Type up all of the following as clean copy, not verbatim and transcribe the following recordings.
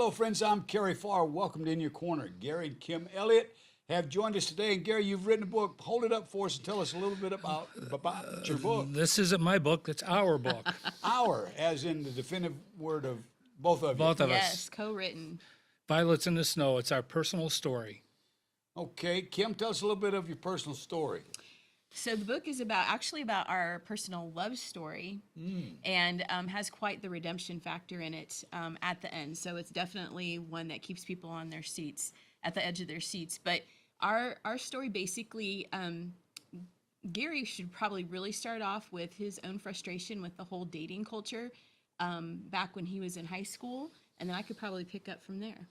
Hello, friends. I'm Kerry Farr. Welcome to In Your Corner. Gary and Kim Elliott have joined us today. And Gary, you've written a book. Hold it up for us and tell us a little bit about your book. This isn't my book, it's our book. Our, as in the definitive word of both of you. Both of us. Yes, co-written. Violets in the Snow, it's our personal story. Okay, Kim, tell us a little bit of your personal story. So the book is actually about our personal love story, and has quite the redemption factor in it at the end. So it's definitely one that keeps people on their seats, at the edge of their seats. But our story basically, Gary should probably really start off with his own frustration with the whole dating culture back when he was in high school, and then I could probably pick up from there.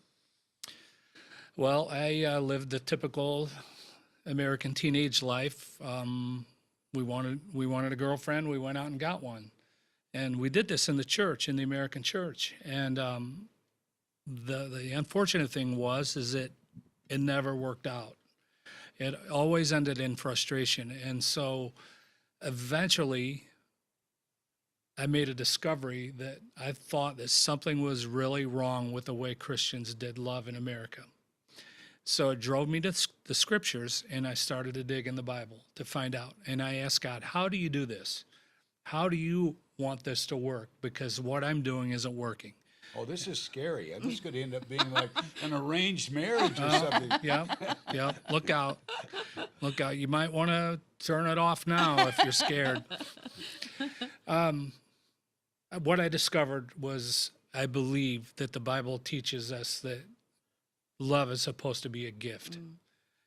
Well, I lived the typical American teenage life. We wanted a girlfriend. We went out and got one, and we did this in the church, in the American church. And the unfortunate thing is that it never worked out. It always ended in frustration, and so eventually, I made a discovery that I thought that something was really wrong with the way Christians did love in America. So it drove me to the scriptures, and I started to dig in the Bible to find out. And I asked God, how do you do this? How do you want this to work? Because what I'm doing isn't working. Oh, this is scary. This could end up being like an arranged marriage or something. Yeah. Look out. Look out. You might want to turn it off now if you're scared. What I discovered was I believe that the Bible teaches us that love is supposed to be a gift.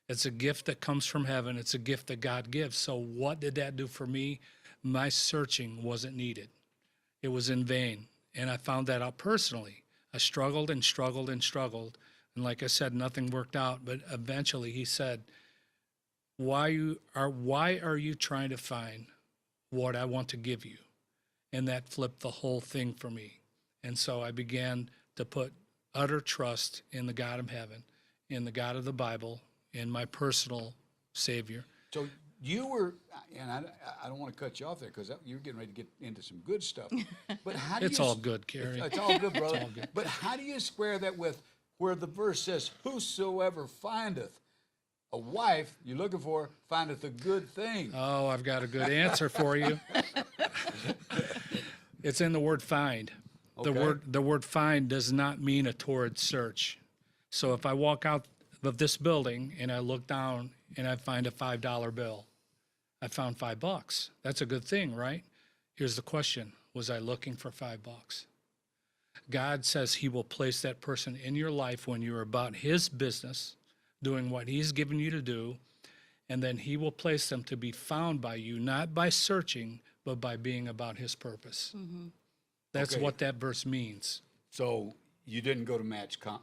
It's a gift that comes from heaven. It's a gift that God gives. So what did that do for me? My searching wasn't needed. It was in vain. And I found that out personally. I struggled and struggled and struggled. And like I said, nothing worked out. But eventually he said, why are you trying to find what I want to give you? And that flipped the whole thing for me. And so I began to put utter trust in the God of heaven, in the God of the Bible, in my personal Savior. So you were, and I don't want to cut you off there because you're getting ready to get into some good stuff. But how do It's all good, Kerry. It's all good, brother. It's all good. But how do you square that with where the verse says, "Whosoever findeth a wife you're looking for findeth a good thing"? Oh, I've got a good answer for you. It's in the word find. Okay. The word find does not mean a torrid search. So if I walk out of this building and I look down and I find a $5 bill, I found $5. That's a good thing, right? Here's the question. Was I looking for $5? God says he will place that person in your life when you're about his business, doing what he's given you to do, and then he will place them to be found by you, not by searching, but by being about his purpose. Mm-hmm. That's Okay. what that verse means. So you didn't go to Match.com.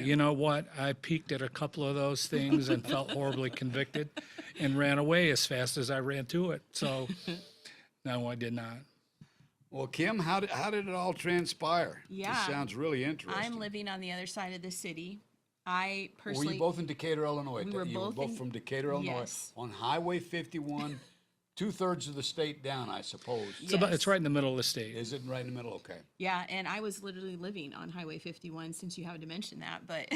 You know what? I peeked at a couple of those things and felt horribly convicted and ran away as fast as I ran to it. So, no, I did not. Well, Kim, how did it all transpire? Yeah. This sounds really interesting. I'm living on the other side of the city. I Were personally... you both in Decatur, Illinois? We were You were both both in- from Decatur, Illinois, Yes. on Highway 51, 2/3 of the state down, I suppose. Yeah. It's right in the middle of the state. Is it right in the middle? Okay. Yeah, and I was literally living on Highway 51 since you happened to mention that. But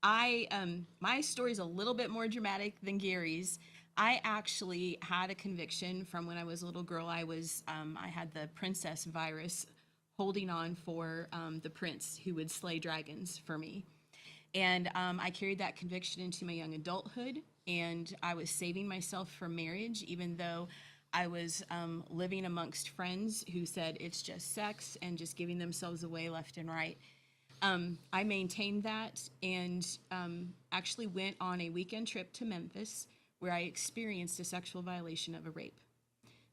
my story's a little bit more dramatic than Gary's. I actually had a conviction from when I was a little girl. I had the princess virus, holding on for the prince who would slay dragons for me. And I carried that conviction into my young adulthood, and I was saving myself for marriage, even though I was living amongst friends who said it's just sex and just giving themselves away left and right. I maintained that and actually went on a weekend trip to Memphis where I experienced a sexual violation of a rape.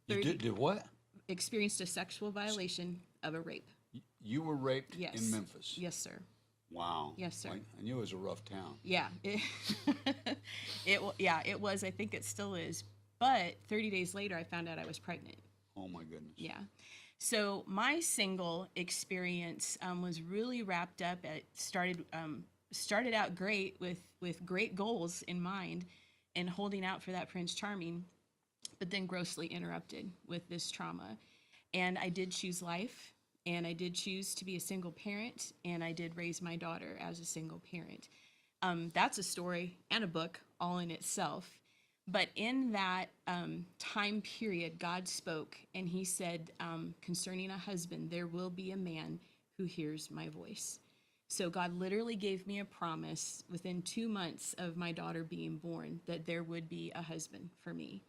You did what? Experienced a sexual violation of a rape. You were raped Yes. in Memphis. Yes, sir. Wow. Yes, sir. I knew it was a rough town. Yeah. It was. I think it still is. But 30 days later, I found out I was pregnant. Oh my goodness. Yeah. So my single experience was really wrapped up. It started out great with great goals in mind and holding out for that Prince Charming, but then grossly interrupted with this trauma. And I did choose life. and I did choose to be a single parent, and I did raise my daughter as a single parent. That's a story and a book all in itself. But in that time period, God spoke, and he said, concerning a husband, there will be a man who hears my voice. So God literally gave me a promise within 2 months of my daughter being born that there would be a husband for me.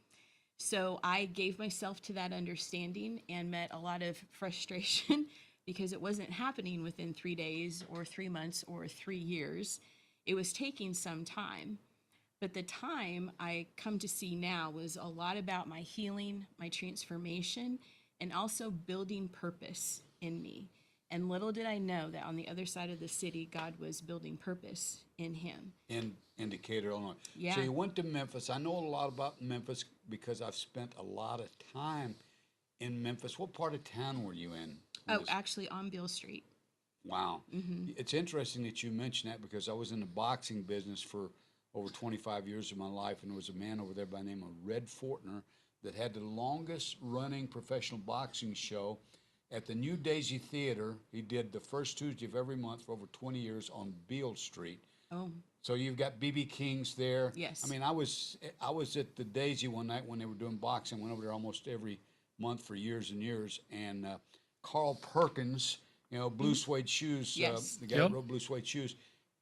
So I gave myself to that understanding and met a lot of frustration because it wasn't happening within 3 days or 3 months or 3 years. It was taking some time. But the time I come to see now was a lot about my healing, my transformation, and also building purpose in me. And little did I know that on the other side of the city, God was building purpose in him. In Decatur, Illinois. Yeah. So you went to Memphis. I know a lot about Memphis because I've spent a lot of time in Memphis. What part of town were you in? Oh, actually on Beale Street. Wow. It's interesting that you mention that because I was in the boxing business for over 25 years of my life, and there was a man over there by the name of Red Fortner that had the longest running professional boxing show at the New Daisy Theater. He did the first Tuesday of every month for over 20 years on Beale Street. Oh, So you've got B.B. King's there. Yes. I mean, I was at the Daisy one night when they were doing boxing. Went over there almost every month for years and years. And Carl Perkins, blue suede shoes, Yes. the guy Yep. who wrote Blue Suede Shoes,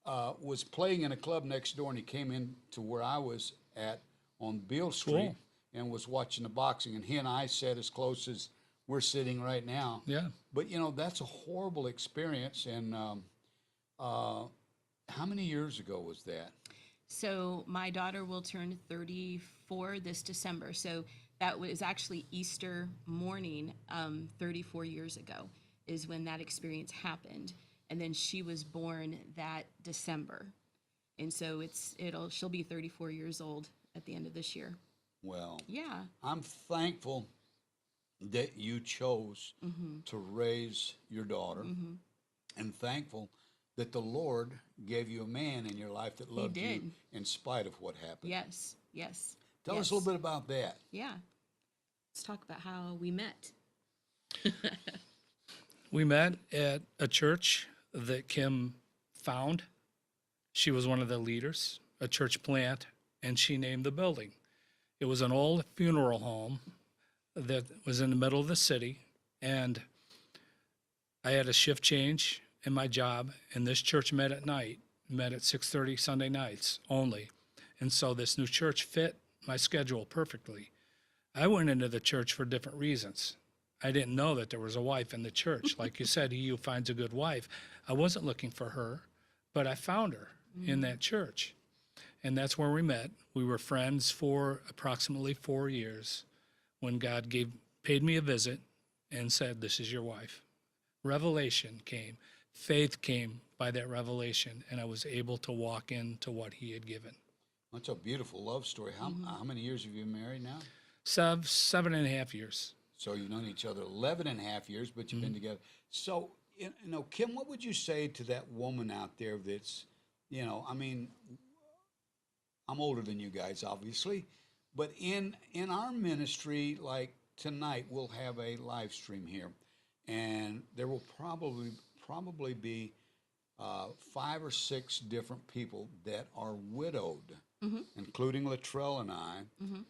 was playing in a club next door, and he came in to where I was at on Beale Street and was watching the boxing. And he and I sat as close as we're sitting right now. Yeah. But that's a horrible experience. And how many years ago was that? so my daughter will turn 34 this December. So that was actually Easter morning, 34 years ago is when that experience happened. And then she was born that December. And so she'll be 34 years old at the end of this year. Well, Yeah. I'm thankful that you chose to raise your daughter, and thankful that the Lord gave you a man in your life that loved you did. in spite of what happened. Yes. Yes. Tell us a little bit about that. Yeah. Let's talk about how we met. We met at a church that Kim found. She was one of the leaders, a church plant, and she named the building. It was an old funeral home that was in the middle of the city, and I had a shift change in my job, and this church met at 6:30 Sunday nights only. And so this new church fit my schedule perfectly. I went into the church for different reasons. I didn't know that there was a wife in the church. Like you said, he who finds a good wife. I wasn't looking for her, but I found her in that church. And that's where we met. We were friends for approximately 4 years when God paid me a visit and said, "This is your wife." Revelation came. Faith came by that revelation, and I was able to walk into what he had given. That's a beautiful love story. How many years have you been married now? 7.5 years. So you've known each other 11 and a half years, but you've been together. So, Kim, what would you say to that woman out there that's, I mean, I'm older than you guys, obviously, but in our ministry, like tonight, we'll have a live stream here, and there will probably be 5 or 6 different people that are widowed, including Latrell and I,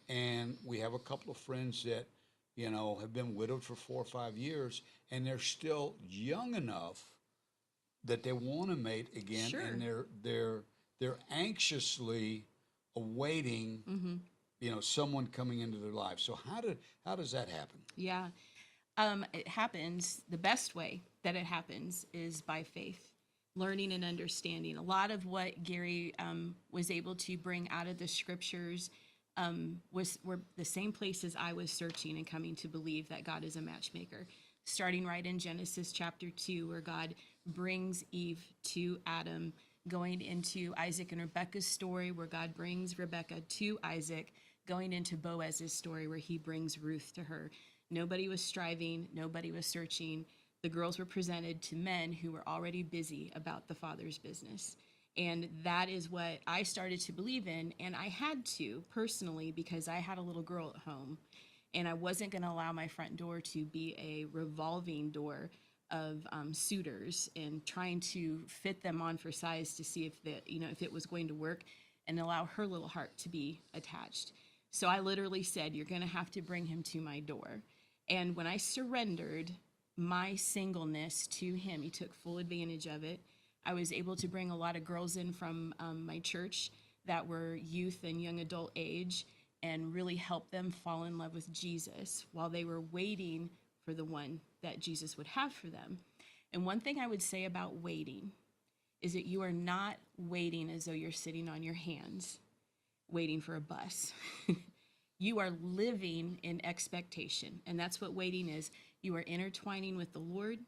and we have a couple of friends that have been widowed for 4 or 5 years, and they're still young enough that they want to mate again, Sure. and they're anxiously awaiting, someone coming into their life. So how does that happen? Yeah. It happens, the best way that it happens is by faith, learning and understanding. A lot of what Gary was able to bring out of the scriptures were the same places I was searching and coming to believe that God is a matchmaker. Starting right in Genesis chapter 2, where God brings Eve to Adam, going into Isaac and Rebekah's story, where God brings Rebekah to Isaac, going into Boaz's story, where he brings Ruth to her. Nobody was striving, nobody was searching. The girls were presented to men who were already busy about the Father's business. And that is what I started to believe in. And I had to personally, because I had a little girl at home, and I wasn't going to allow my front door to be a revolving door of suitors and trying to fit them on for size to see if it was going to work and allow her little heart to be attached. So I literally said, you're going to have to bring him to my door. And when I surrendered my singleness to him, he took full advantage of it. I was able to bring a lot of girls in from my church that were youth and young adult age and really help them fall in love with Jesus while they were waiting for the one that Jesus would have for them. And one thing I would say about waiting is that you are not waiting as though you're sitting on your hands, waiting for a bus. You are living in expectation. And that's what waiting is. You are intertwining with the Lord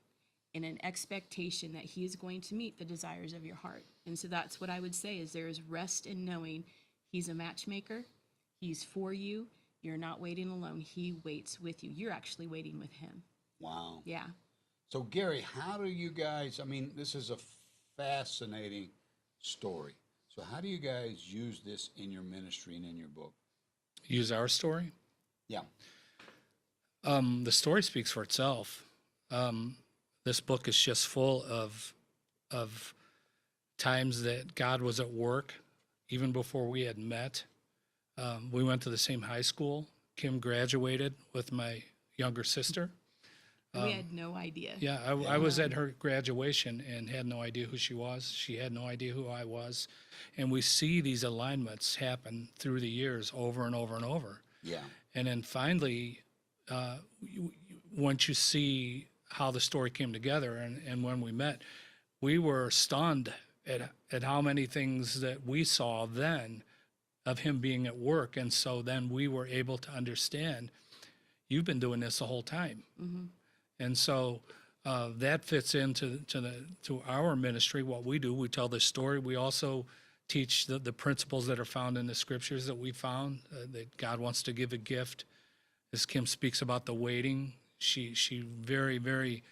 in an expectation that he is going to meet the desires of your heart. And so that's what I would say is there is rest in knowing he's a matchmaker. He's for you. You're not waiting alone. He waits with you. You're actually waiting with him. Wow. Yeah. So, Gary, how do you guys, I mean, this is a fascinating story. So how do you guys use this in your ministry and in your book? Use our story? Yeah. The story speaks for itself. This book is just full of times that God was at work, even before we had met. We went to the same high school. Kim graduated with my younger sister. We had no idea. Yeah, I was at her graduation and had no idea who she was. She had no idea who I was. And we see these alignments happen through the years over and over and over. Yeah. And then finally, once you see how the story came together and when we met, we were stunned at how many things that we saw then of him being at work. And so then we were able to understand, you've been doing this the whole time. Mm-hmm. And so that fits into to our ministry, what we do. We tell this story. We also teach the principles that are found in the scriptures that we found, that God wants to give a gift. As Kim speaks about the waiting, she very, very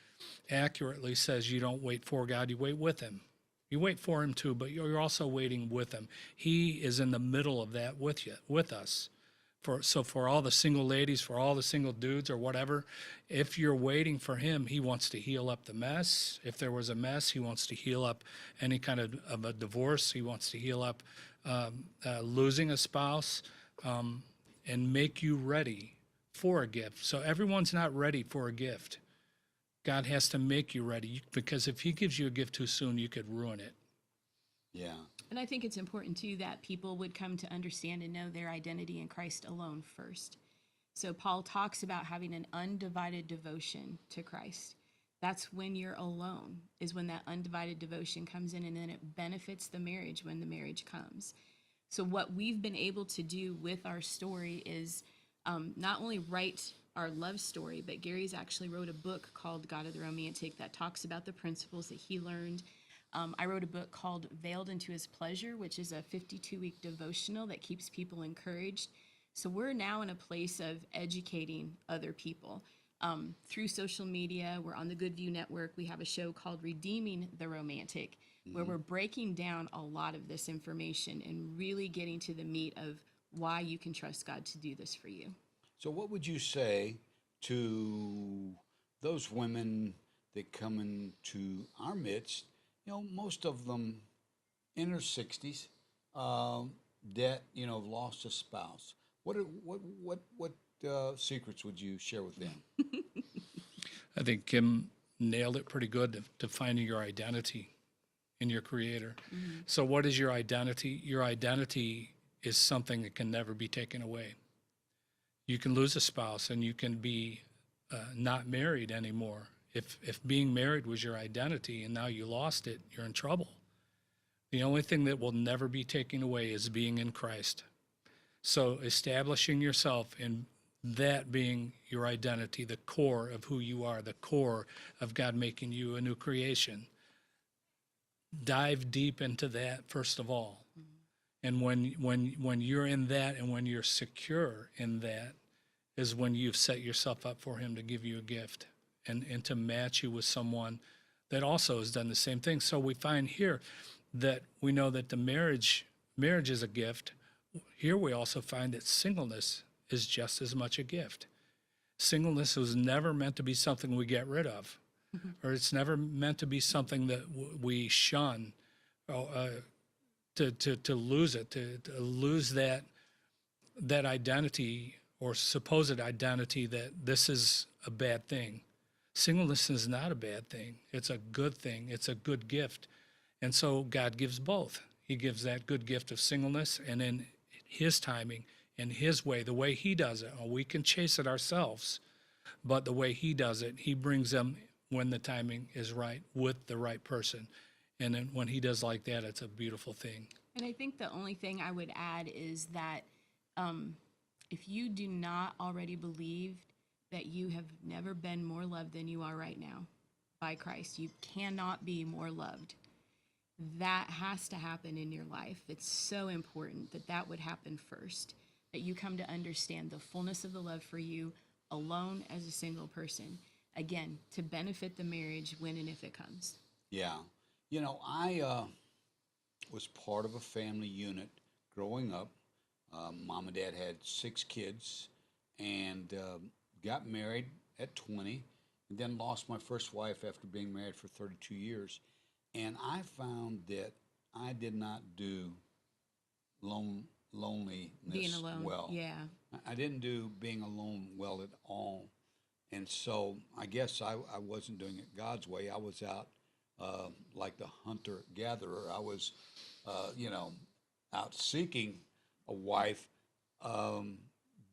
accurately says you don't wait for God, you wait with him. You wait for him too, but you're also waiting with him. He is in the middle of that with us. For all the single ladies, for all the single dudes or whatever, if you're waiting for him, he wants to heal up the mess. If there was a mess, he wants to heal up any kind of a divorce. He wants to heal up losing a spouse and make you ready for a gift. So everyone's not ready for a gift. God has to make you ready, because if he gives you a gift too soon, you could ruin it. Yeah. And I think it's important, too, that people would come to understand and know their identity in Christ alone first. So Paul talks about having an undivided devotion to Christ. That's when you're alone, is when that undivided devotion comes in, and then it benefits the marriage when the marriage comes. So what we've been able to do with our story is not only write our love story, but Gary's actually wrote a book called God of the Romantic that talks about the principles that he learned. I wrote a book called Veiled into His Pleasure, which is a 52-week devotional that keeps people encouraged. So we're now in a place of educating other people. Through social media, we're on the Good View Network. We have a show called Redeeming the Romantic, where we're breaking down a lot of this information and really getting to the meat of why you can trust God to do this for you. So what would you say to those women that come into our midst? You know, most of them in their 60s, that, you know, have lost a spouse. What secrets would you share with them? I think Kim nailed it pretty good to finding your identity in your Creator. Mm-hmm. So what is your identity? Your identity is something that can never be taken away. You can lose a spouse and you can be not married anymore. If being married was your identity and now you lost it, you're in trouble. The only thing that will never be taken away is being in Christ. So establishing yourself in that being your identity, the core of who you are, the core of God making you a new creation. Dive deep into that first of all. And when you're in that and when you're secure in that is when you've set yourself up for him to give you a gift and to match you with someone that also has done the same thing. So we find here that we know that the marriage is a gift. Here we also find that singleness is just as much a gift. Singleness was never meant to be something we get rid of. or it's never meant to be something that we shun, to lose it, to lose that identity or supposed identity that this is a bad thing. Singleness is not a bad thing. It's a good thing. It's a good gift. And so God gives both. He gives that good gift of singleness, and in his timing, in his way, the way he does it. We can chase it ourselves, but the way he does it, he brings them when the timing is right with the right person. And then when he does like that, it's a beautiful thing. And I think the only thing I would add is that if you do not already believe that you have never been more loved than you are right now by Christ, you cannot be more loved. That has to happen in your life. It's so important that that would happen first, that you come to understand the fullness of the love for you alone as a single person, again, to benefit the marriage when and if it comes. Yeah. You know, I was part of a family unit growing up. Mom and dad had 6 kids and got married at 20 and then lost my first wife after being married for 32 years. And I found that I did not do loneliness Being alone, well. yeah. I didn't do being alone well at all. And so I guess I wasn't doing it God's way. I was out like the hunter-gatherer. I was, out seeking a wife.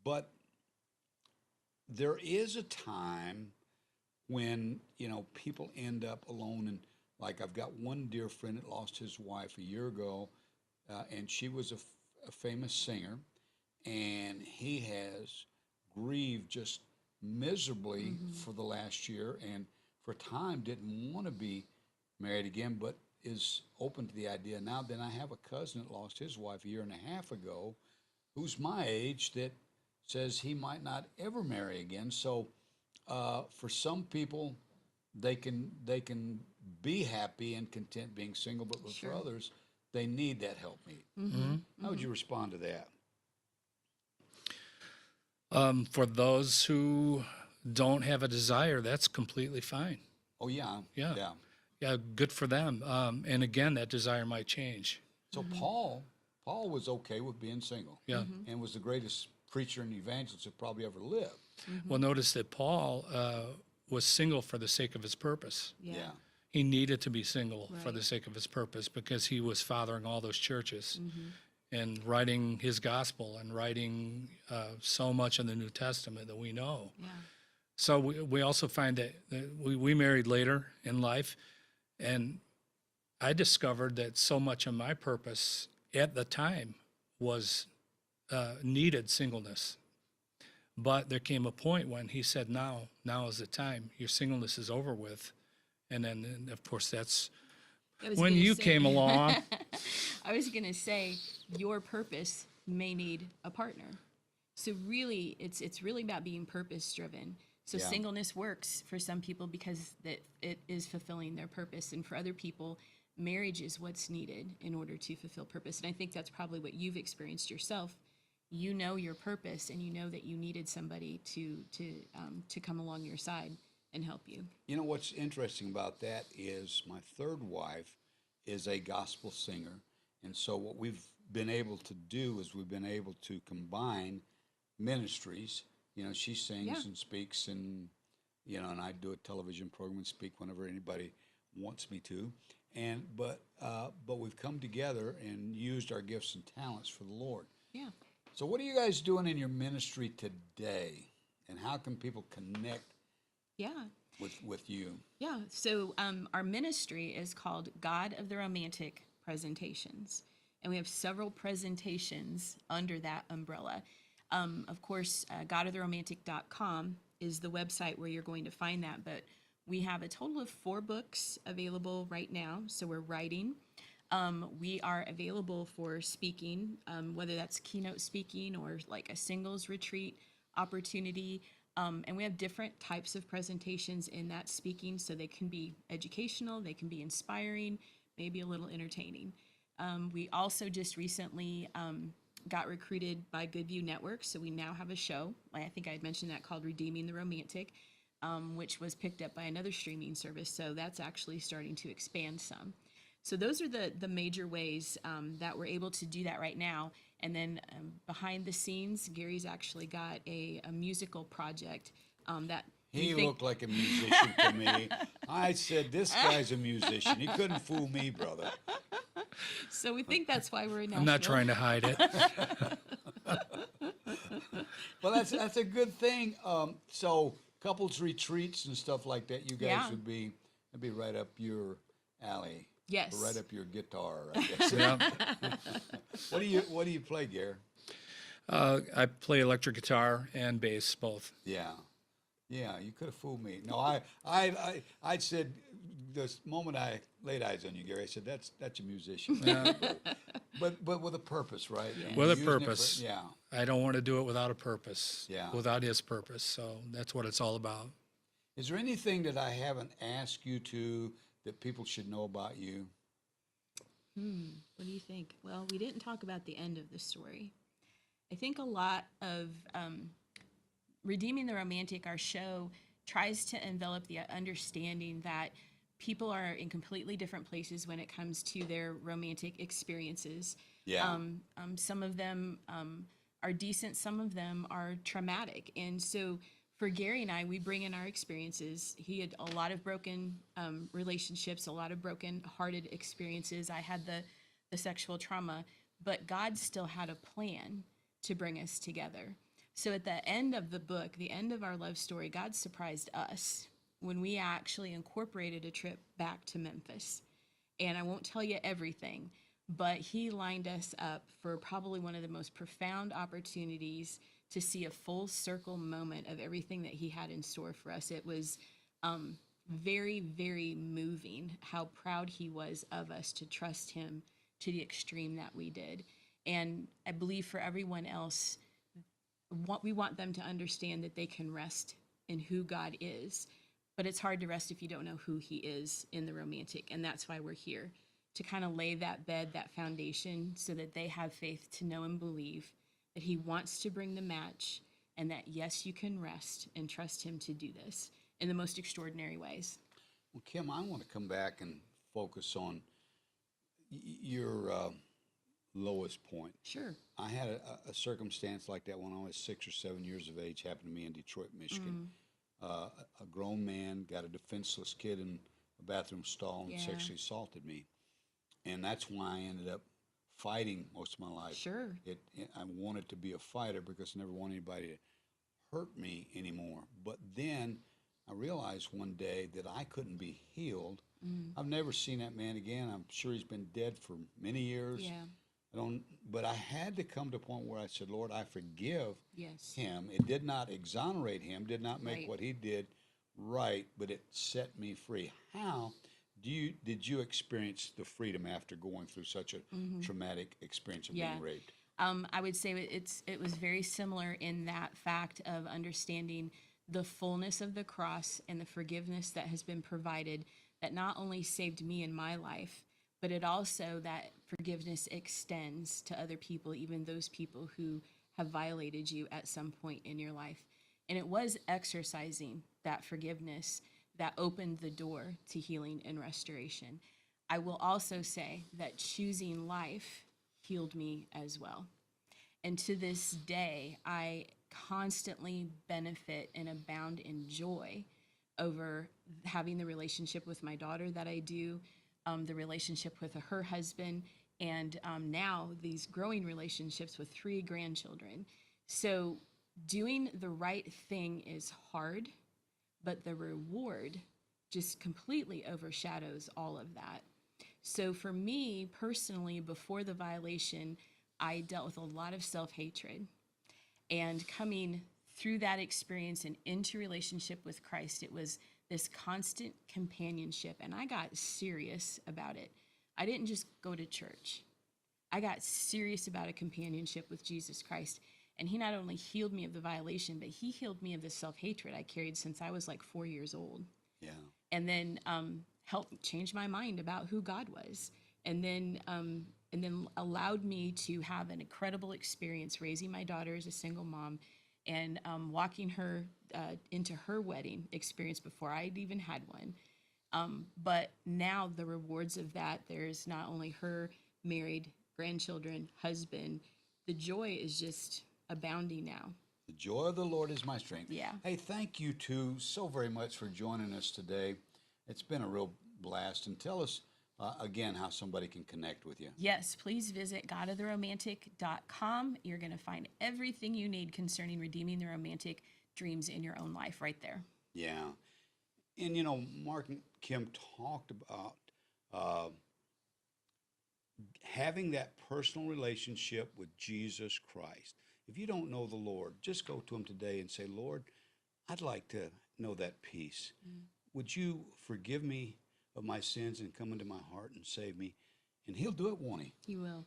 But there is a time when, people end up alone. And like I've got one dear friend that lost his wife a year ago, and she was a famous singer, and he has grieved just miserably for the last year, and for a time didn't want to be married again, but is open to the idea now. Then I have a cousin that lost his wife a year and a half ago, who's my age, that says he might not ever marry again. So for some people, they can be happy and content being single, but for others, they need that helpmeet. How would you respond to that? For those who don't have a desire, that's completely fine. Oh, yeah. Yeah. Yeah, good for them. And again, that desire might change. So Paul was okay with being single. Yeah. And was the greatest preacher and evangelist that probably ever lived. Well, notice that Paul was single for the sake of his purpose. Yeah. He needed to be single for Right. the sake of his purpose because he was fathering all those churches and writing his gospel and writing so much in the New Testament that we know. Yeah. So we also find that we married later in life, and I discovered that so much of my purpose at the time was needed singleness. But there came a point when he said, now is the time. Your singleness is over with. And then, of course, that's when you came along. I was going to say, your purpose may need a partner. So really, it's really about being purpose-driven. So Yeah. singleness works for some people because that it is fulfilling their purpose. And for other people, marriage is what's needed in order to fulfill purpose. And I think that's probably what you've experienced yourself. You know your purpose, and you know that you needed somebody to come along your side and help you. You know what's interesting about that is my third wife is a gospel singer. And so what we've been able to do is we've been able to combine ministries. She sings Yeah. and speaks, and I do a television program and speak whenever anybody wants me to. But we've come together and used our gifts and talents for the Lord. Yeah. So what are you guys doing in your ministry today? And how can people connect Yeah. with you? Yeah. So our ministry is called God of the Romantic Presentations. And we have several presentations under that umbrella. Of course, godoftheromantic.com is the website where you're going to find that. But we have a total of 4 books available right now. So we're writing. We are available for speaking, whether that's keynote speaking or like a singles retreat opportunity. And we have different types of presentations in that speaking. So they can be educational, they can be inspiring, maybe a little entertaining. We also just recently got recruited by Goodview Network. So we now have a show. I think I had mentioned that, called Redeeming the Romantic. which was picked up by another streaming service. So that's actually starting to expand some. So those are the major ways that we're able to do that right now. And then behind the scenes, Gary's actually got a musical project that He looked like a musician to me. I said, this guy's a musician. He couldn't fool me, brother. So we think that's why we're in Nashville. I'm not trying to hide it. Well, that's a good thing. So couples retreats and stuff like that, you guys would be, that'd be right up your alley. Yes. Right up your guitar, I guess. Yeah. What do you play, Gary? I play electric guitar and bass, both. Yeah. Yeah, you could have fooled me. No, I said the moment I laid eyes on you, Gary, I said that's a musician. Yeah. But with a purpose, right? And With a using it for- purpose. yeah. I don't want to do it without a purpose. Yeah. Without his purpose. So that's what it's all about. Is there anything that I haven't asked you to that people should know about you? What do you think? Well, we didn't talk about the end of the story. I think a lot of Redeeming the Romantic, our show, tries to envelop the understanding that people are in completely different places when it comes to their romantic experiences. Yeah. Some of them are decent, some of them are traumatic. And so for Gary and I, we bring in our experiences. He had a lot of broken relationships, a lot of broken-hearted experiences. I had the sexual trauma, but God still had a plan to bring us together. So at the end of the book, the end of our love story, God surprised us when we actually incorporated a trip back to Memphis. And I won't tell you everything, but he lined us up for probably one of the most profound opportunities to see a full circle moment of everything that he had in store for us. It was very, very moving how proud he was of us to trust him to the extreme that we did. And I believe for everyone else, we want them to understand that they can rest in who God is. But it's hard to rest if you don't know who he is in the romantic. And that's why we're here, to kind of lay that bed, that foundation, so that they have faith to know and believe that he wants to bring the match, and that, yes, you can rest and trust him to do this in the most extraordinary ways. Well, Kim, I want to come back and focus on your lowest point. Sure. I had a circumstance like that when I was 6 or 7 years of age. Happened to me in Detroit, Michigan. A grown man got a defenseless kid in a bathroom stall and sexually assaulted me, and that's why I ended up fighting most of my life. Sure. I wanted to be a fighter because I never wanted anybody to hurt me anymore. But then I realized one day that I couldn't be healed. I've never seen that man again. I'm sure he's been dead for many years. Yeah. But I had to come to a point where I said, Lord, I forgive Yes. him. It did not exonerate him, did not make Right. what he did right, but it set me free. How did you experience the freedom after going through such a traumatic experience of being raped? I would say it was very similar in that fact of understanding the fullness of the cross and the forgiveness that has been provided, that not only saved me in my life, but it also, that forgiveness extends to other people, even those people who have violated you at some point in your life. And it was exercising that forgiveness that opened the door to healing and restoration. I will also say that choosing life healed me as well. And to this day, I constantly benefit and abound in joy over having the relationship with my daughter that I do, the relationship with her husband, and now these growing relationships with 3 grandchildren. So doing the right thing is hard, but the reward just completely overshadows all of that. So for me personally, before the violation, I dealt with a lot of self-hatred. And coming through that experience and into relationship with Christ, it was this constant companionship. And I got serious about it. I didn't just go to church. I got serious about a companionship with Jesus Christ. And he not only healed me of the violation, but he healed me of the self-hatred I carried since I was like 4 years old. Yeah. And then helped change my mind about who God was. And then allowed me to have an incredible experience raising my daughter as a single mom, and walking her into her wedding experience before I'd even had one. But now the rewards of that, there's not only her married, grandchildren, husband, the joy is just abounding now. The joy of the Lord is my strength. Yeah. Hey, thank you two so very much for joining us today. It's been a real blast. And tell us again how somebody can connect with you. Yes, please visit godoftheromantic.com. You're going to find everything you need concerning redeeming the romantic dreams in your own life right there. Yeah. And, you know, Mark and Kim talked about having that personal relationship with Jesus Christ. If you don't know the Lord, just go to him today and say, Lord, I'd like to know that peace. Would you forgive me of my sins and come into my heart and save me? And he'll do it, won't he? He will.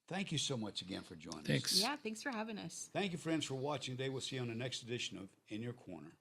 Thank you so much again for joining us. Thanks. Yeah, thanks for having us. Thank you, friends, for watching today. We'll see you on the next edition of In Your Corner.